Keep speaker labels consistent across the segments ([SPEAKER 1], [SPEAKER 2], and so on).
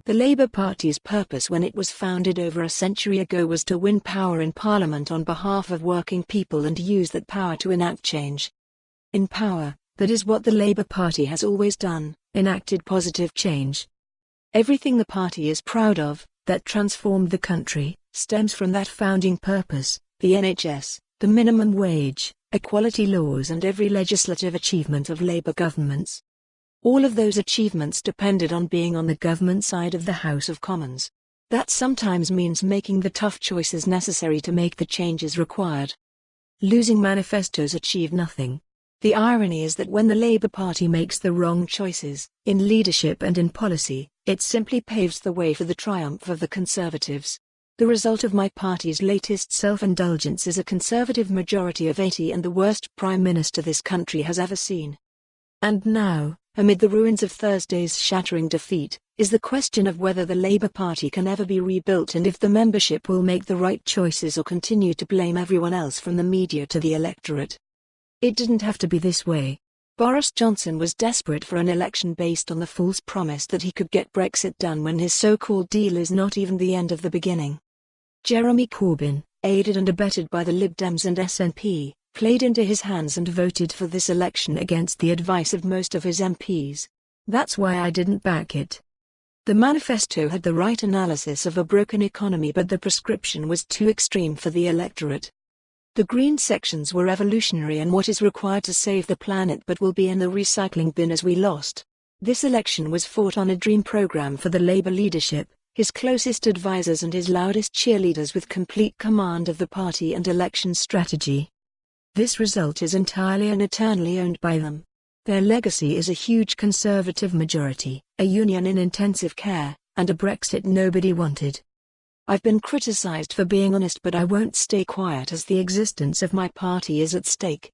[SPEAKER 1] The Labour Party's purpose when it was founded over a century ago was to win power in Parliament on behalf of working people and use that power to enact change. In power, that is what the Labour Party has always done, enacted positive change. Everything the party is proud of, that transformed the country, stems from that founding purpose: the NHS, the minimum wage, equality laws and every legislative achievement of Labour governments. All of those achievements depended on being on the government side of the House of Commons. That sometimes means making the tough choices necessary to make the changes required. Losing manifestos achieve nothing. The irony is that when the Labour Party makes the wrong choices, in leadership and in policy, it simply paves the way for the triumph of the Conservatives. The result of my party's latest self-indulgence is a Conservative majority of 80 and the worst Prime Minister this country has ever seen. And now, amid the ruins of Thursday's shattering defeat, is the question of whether the Labour Party can ever be rebuilt and if the membership will make the right choices or continue to blame everyone else from the media to the electorate. It didn't have to be this way. Boris Johnson was desperate for an election based on the false promise that he could get Brexit done when his so-called deal is not even the end of the beginning. Jeremy Corbyn, aided and abetted by the Lib Dems and SNP, played into his hands and voted for this election against the advice of most of his MPs. That's why I didn't back it. The manifesto had the right analysis of a broken economy, but the prescription was too extreme for the electorate. The green sections were revolutionary and what is required to save the planet but will be in the recycling bin as we lost. This election was fought on a dream program for the Labour leadership, his closest advisers and his loudest cheerleaders with complete command of the party and election strategy. This result is entirely and eternally owned by them. Their legacy is a huge Conservative majority, a union in intensive care, and a Brexit nobody wanted. I've been criticised for being honest, but I won't stay quiet as the existence of my party is at stake.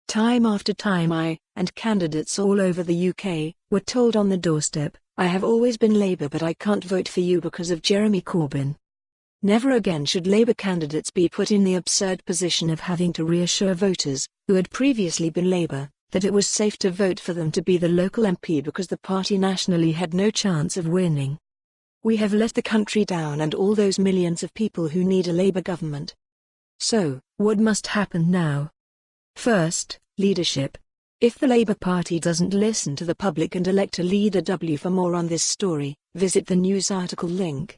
[SPEAKER 1] Time after time I, and candidates all over the UK, were told on the doorstep, I have always been Labour but I can't vote for you because of Jeremy Corbyn. Never again should Labour candidates be put in the absurd position of having to reassure voters, who had previously been Labour, that it was safe to vote for them to be the local MP because the party nationally had no chance of winning. We have let the country down and all those millions of people who need a Labour government. So, what must happen now? First, leadership. If the Labour Party doesn't listen to the public and elect a leader. For more on this story, visit the news article link.